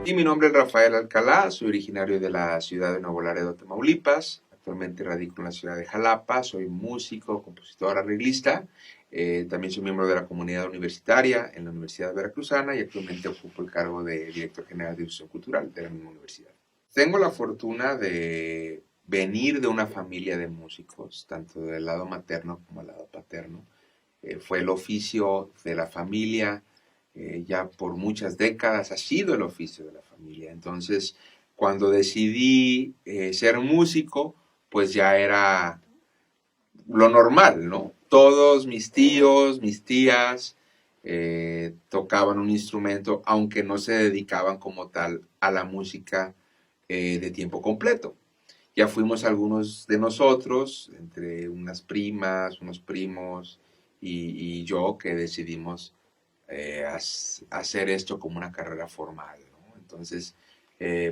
Y mi nombre es Rafael Alcalá, soy originario de la ciudad de Nuevo Laredo, Tamaulipas. Actualmente radico en la ciudad de Jalapa, soy músico, compositor, arreglista. También soy miembro de la comunidad universitaria en la Universidad Veracruzana y actualmente ocupo el cargo de director general de difusión cultural de la misma universidad. Tengo la fortuna de venir de una familia de músicos, tanto del lado materno como del lado paterno. Fue el oficio de la familia, ya por muchas décadas ha sido el oficio de la familia. Entonces, cuando decidí ser músico, pues ya era lo normal, ¿no? Todos mis tíos, mis tías tocaban un instrumento, aunque no se dedicaban como tal a la música de tiempo completo. Ya fuimos algunos de nosotros, entre unas primas, unos primos y yo, que decidimos hacer esto como una carrera formal, ¿no? Entonces,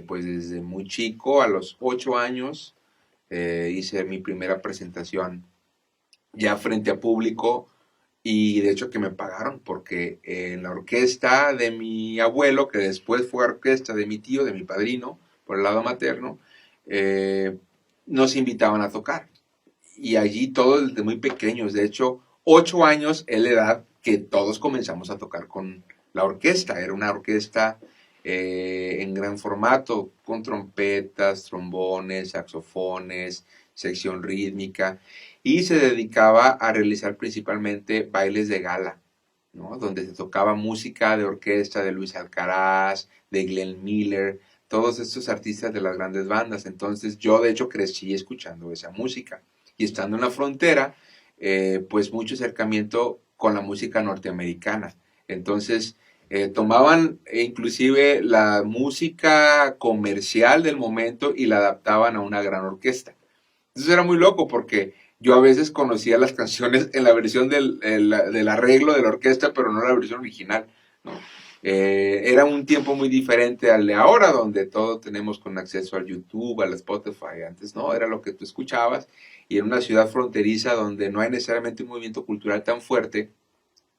pues desde muy chico, a los 8 años, hice mi primera presentación ya frente a público y de hecho que me pagaron porque en la orquesta de mi abuelo, que después fue orquesta de mi tío, de mi padrino, por el lado materno, eh, nos invitaban a tocar. Y allí todos desde muy pequeños, de hecho, 8 años es la edad que todos comenzamos a tocar con la orquesta. Era una orquesta en gran formato, con trompetas, trombones, saxofones, sección rítmica, y se dedicaba a realizar principalmente bailes de gala, ¿no? Donde se tocaba música de orquesta de Luis Alcaraz, de Glenn Miller, todos estos artistas de las grandes bandas. Entonces yo de hecho crecí escuchando esa música y estando en la frontera, pues mucho acercamiento con la música norteamericana. Entonces tomaban inclusive la música comercial del momento y la adaptaban a una gran orquesta. Entonces era muy loco porque yo a veces conocía las canciones en la versión del arreglo de la orquesta, pero no la versión original, ¿no? Era un tiempo muy diferente al de ahora, donde todo tenemos con acceso al YouTube, al Spotify. Antes no, era lo que tú escuchabas. Y en una ciudad fronteriza donde no hay necesariamente un movimiento cultural tan fuerte,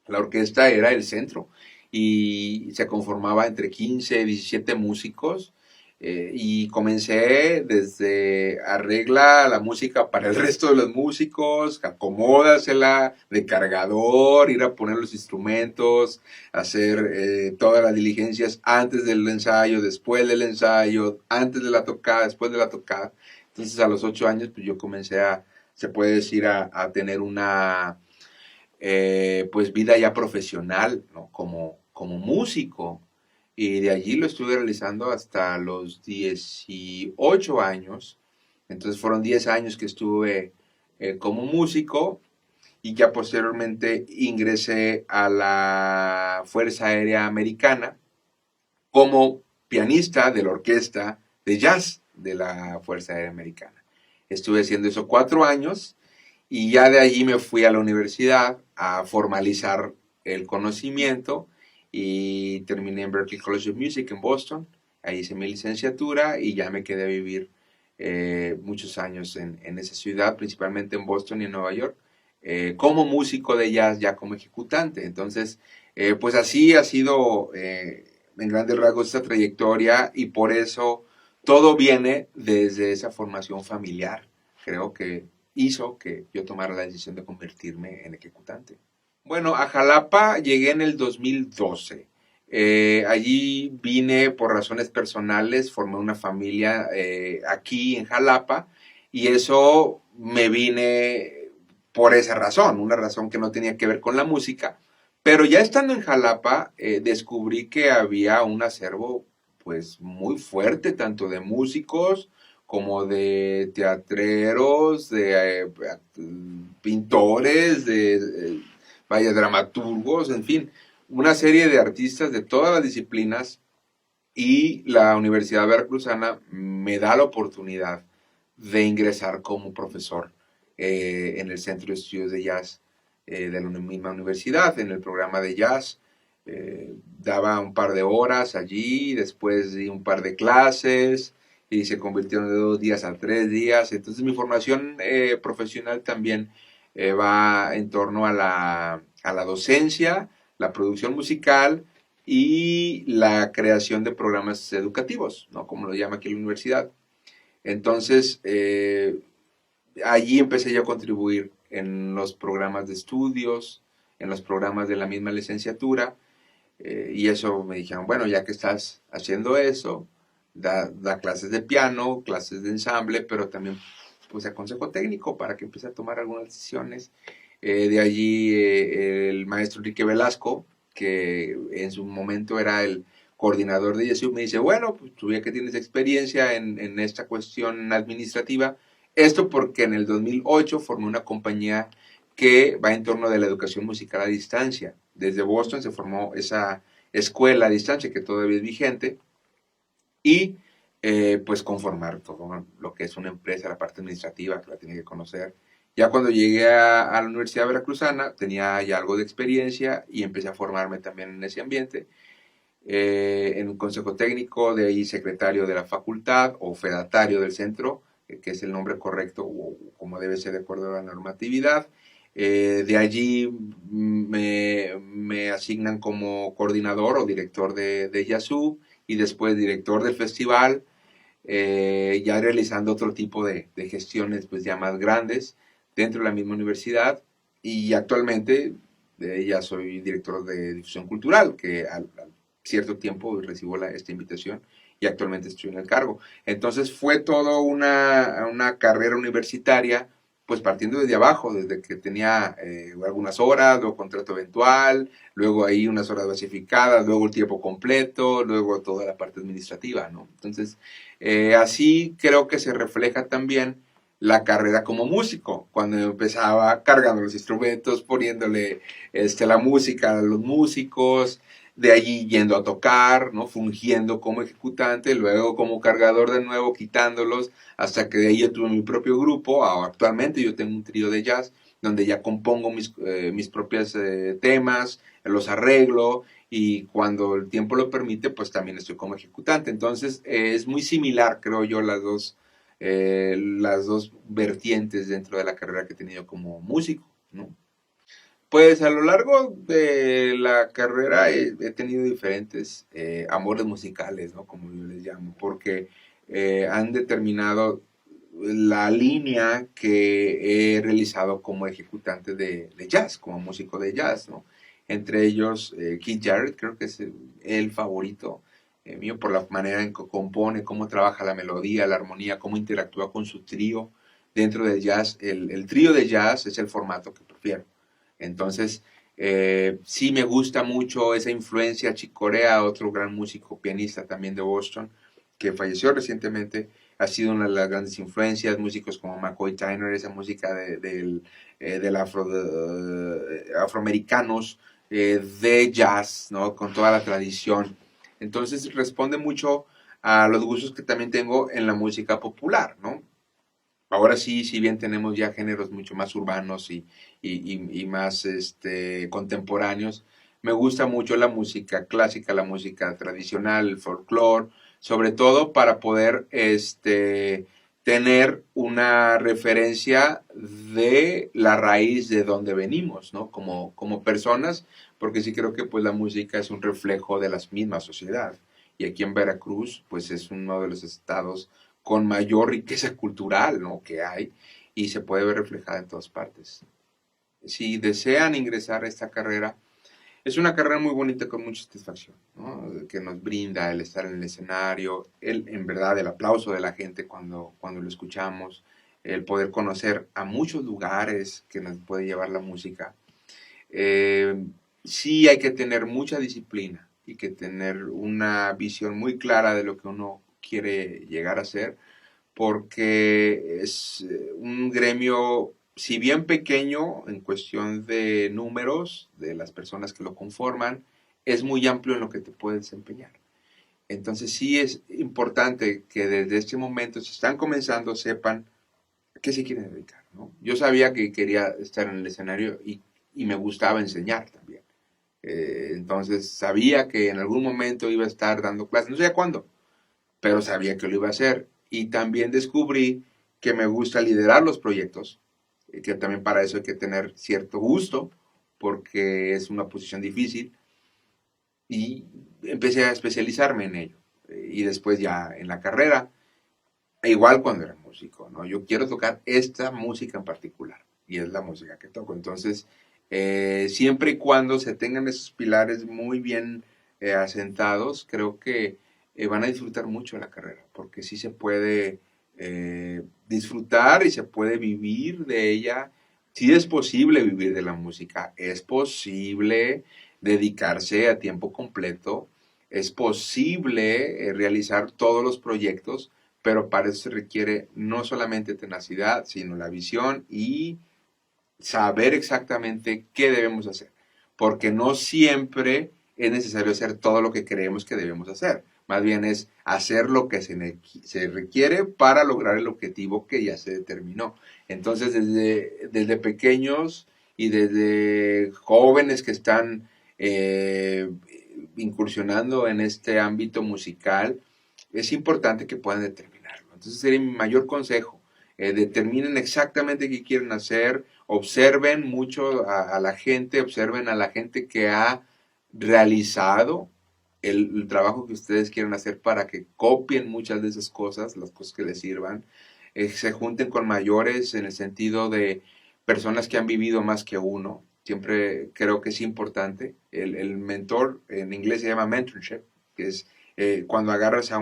la orquesta era el centro y se conformaba entre 15 y 17 músicos, y comencé desde arregla la música para el resto de los músicos, acomódasela de cargador, ir a poner los instrumentos, hacer todas las diligencias antes del ensayo, después del ensayo, antes de la tocada, después de la tocada. Entonces a los 8 años pues yo comencé se puede decir, a tener una pues vida ya profesional, ¿no? Como músico. Y de allí lo estuve realizando hasta los 18 años. Entonces fueron 10 años que estuve como músico y ya posteriormente ingresé a la Fuerza Aérea Americana como pianista de la orquesta de jazz de la Fuerza Aérea Americana. Estuve haciendo eso 4 años y ya de allí me fui a la universidad a formalizar el conocimiento y terminé en Berklee College of Music en Boston. Ahí hice mi licenciatura y ya me quedé a vivir muchos años en esa ciudad, principalmente en Boston y en Nueva York, como músico de jazz, ya como ejecutante. Entonces, pues así ha sido en grandes rasgos esta trayectoria y por eso todo viene desde esa formación familiar. Creo que hizo que yo tomara la decisión de convertirme en ejecutante. Bueno, a Jalapa llegué en el 2012. Allí vine por razones personales, formé una familia aquí en Jalapa y eso me vine por esa razón, una razón que no tenía que ver con la música. Pero ya estando en Jalapa, descubrí que había un acervo pues muy fuerte, tanto de músicos como de teatreros, de pintores, vaya, dramaturgos, en fin, una serie de artistas de todas las disciplinas y la Universidad Veracruzana me da la oportunidad de ingresar como profesor en el Centro de Estudios de Jazz de la misma universidad, en el programa de jazz. Daba un par de horas allí, después di un par de clases y se convirtieron de 2 días a 3 días. Entonces mi formación profesional también va en torno a la docencia, la producción musical y la creación de programas educativos, ¿no? Como lo llama aquí la universidad. Entonces, allí empecé yo a contribuir en los programas de estudios, en los programas de la misma licenciatura, y eso me dijeron, bueno, ya que estás haciendo eso, da clases de piano, clases de ensamble, pero también pues consejo técnico para que empiece a tomar algunas decisiones. De allí el maestro Enrique Velasco, que en su momento era el coordinador de YESU, me dice, bueno, pues tú ya que tienes experiencia en esta cuestión administrativa, esto porque en el 2008 formé una compañía que va en torno de la educación musical a distancia. Desde Boston se formó esa escuela a distancia que todavía es vigente y pues conformar todo lo que es una empresa, la parte administrativa que la tiene que conocer. Ya cuando llegué a la Universidad Veracruzana tenía ya algo de experiencia y empecé a formarme también en ese ambiente. En un consejo técnico, de ahí secretario de la facultad o fedatario del centro, que es el nombre correcto o como debe ser de acuerdo a la normatividad. De allí me asignan como coordinador o director de YASU y después director del festival, ya realizando otro tipo de gestiones pues ya más grandes dentro de la misma universidad y actualmente ya soy director de difusión cultural, que al cierto tiempo recibo esta invitación y actualmente estoy en el cargo. Entonces fue toda una carrera universitaria, pues partiendo desde abajo, desde que tenía algunas horas, luego contrato eventual, luego ahí unas horas basificadas, luego el tiempo completo, luego toda la parte administrativa, ¿no? Entonces, así creo que se refleja también la carrera como músico, cuando empezaba cargando los instrumentos, poniéndole la música a los músicos, de allí yendo a tocar, ¿no? Fungiendo como ejecutante, luego como cargador de nuevo, quitándolos, hasta que de ahí yo tuve mi propio grupo. Actualmente yo tengo un trío de jazz, donde ya compongo mis propios temas, los arreglo, y cuando el tiempo lo permite, pues también estoy como ejecutante. Entonces es muy similar, creo yo, las dos vertientes dentro de la carrera que he tenido como músico, ¿no? Pues a lo largo de la carrera he tenido diferentes amores musicales, ¿no? Como yo les llamo, porque han determinado la línea que he realizado como ejecutante de jazz, como músico de jazz, ¿no? Entre ellos Keith Jarrett, creo que es el favorito mío por la manera en que compone, cómo trabaja la melodía, la armonía, cómo interactúa con su trío dentro del jazz. El trío de jazz es el formato que prefiero. Entonces, sí me gusta mucho esa influencia. Chick Corea, otro gran músico, pianista también de Boston, que falleció recientemente, ha sido una de las grandes influencias. Músicos como McCoy Tyner, esa música del afroamericanos, de jazz, ¿no? Con toda la tradición. Entonces responde mucho a los gustos que también tengo en la música popular, ¿no? Ahora sí, si bien tenemos ya géneros mucho más urbanos y más contemporáneos, me gusta mucho la música clásica, la música tradicional, el folclore, sobre todo para poder tener una referencia de la raíz de donde venimos, ¿no? Como personas, porque sí creo que pues la música es un reflejo de la misma sociedad. Y aquí en Veracruz, pues es uno de los estados con mayor riqueza cultural, ¿no? Que hay y se puede ver reflejada en todas partes. Si desean ingresar a esta carrera, es una carrera muy bonita con mucha satisfacción, ¿no? Que nos brinda el estar en el escenario, en verdad el aplauso de la gente cuando lo escuchamos, el poder conocer a muchos lugares que nos puede llevar la música. Eh, sí hay que tener mucha disciplina y que tener una visión muy clara de lo que uno quiere llegar a ser, porque es un gremio, si bien pequeño en cuestión de números de las personas que lo conforman, es muy amplio en lo que te puede desempeñar. Entonces sí es importante que desde este momento, si están comenzando, sepan a qué se quieren dedicar, ¿no? Yo sabía que quería estar en el escenario y me gustaba enseñar también. Entonces sabía que en algún momento iba a estar dando clases, no sé cuándo, pero sabía que lo iba a hacer. Y también descubrí que me gusta liderar los proyectos, que también para eso hay que tener cierto gusto, porque es una posición difícil. y empecé a especializarme en ello. Y después ya en la carrera, e igual cuando era músico, ¿no? Yo quiero tocar esta música en particular y es la música que toco. Entonces, siempre y cuando se tengan esos pilares muy bien asentados, creo que van a disfrutar mucho la carrera, porque sí se puede disfrutar y se puede vivir de ella. Sí es posible vivir de la música, es posible dedicarse a tiempo completo, es posible realizar todos los proyectos, pero para eso se requiere no solamente tenacidad, sino la visión y saber exactamente qué debemos hacer, porque no siempre es necesario hacer todo lo que creemos que debemos hacer, más bien es hacer lo que se requiere para lograr el objetivo que ya se determinó. Entonces, desde pequeños y desde jóvenes que están incursionando en este ámbito musical, es importante que puedan determinarlo. Entonces sería mi mayor consejo. Determinen exactamente qué quieren hacer, observen mucho a la gente, observen a la gente que ha realizado el trabajo que ustedes quieren hacer para que copien muchas de esas cosas, las cosas que les sirvan. Se junten con mayores en el sentido de personas que han vivido más que uno. Siempre creo que es importante. El mentor, en inglés se llama mentorship, que es cuando agarras a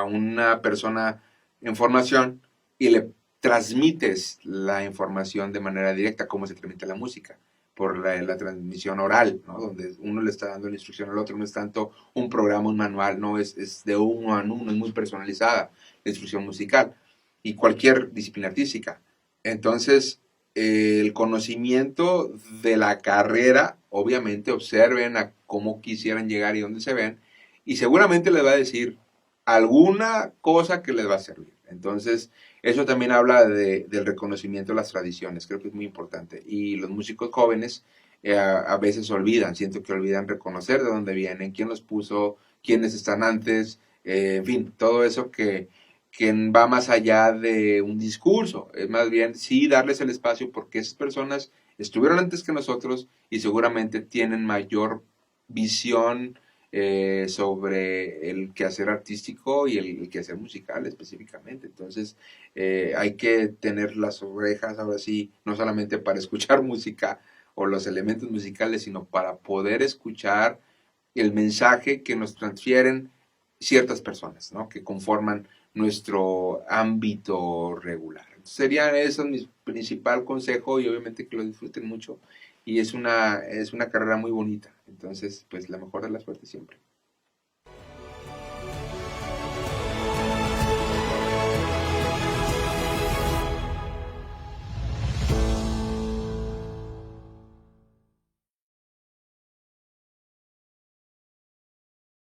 una persona en formación y le transmites la información de manera directa, como se transmite la música, por la transmisión oral, ¿no? Donde uno le está dando la instrucción al otro, no es tanto un programa, un manual, no, es de uno a uno, es muy personalizada la instrucción musical y cualquier disciplina artística. Entonces, el conocimiento de la carrera, obviamente observen a cómo quisieran llegar y dónde se ven, y seguramente les va a decir alguna cosa que les va a servir. Entonces, eso también habla del reconocimiento de las tradiciones, creo que es muy importante. Y los músicos jóvenes a veces olvidan, siento que olvidan reconocer de dónde vienen, quién los puso, quiénes están antes, en fin, todo eso que va más allá de un discurso, es más bien sí darles el espacio porque esas personas estuvieron antes que nosotros y seguramente tienen mayor visión sobre el quehacer artístico y el quehacer musical específicamente. Entonces, hay que tener las orejas ahora sí, no solamente para escuchar música o los elementos musicales, sino para poder escuchar el mensaje que nos transfieren ciertas personas, ¿no? Que conforman nuestro ámbito regular. Sería eso mi principal consejo y obviamente que lo disfruten mucho y es una carrera muy bonita. Entonces, pues la mejor de la suerte siempre.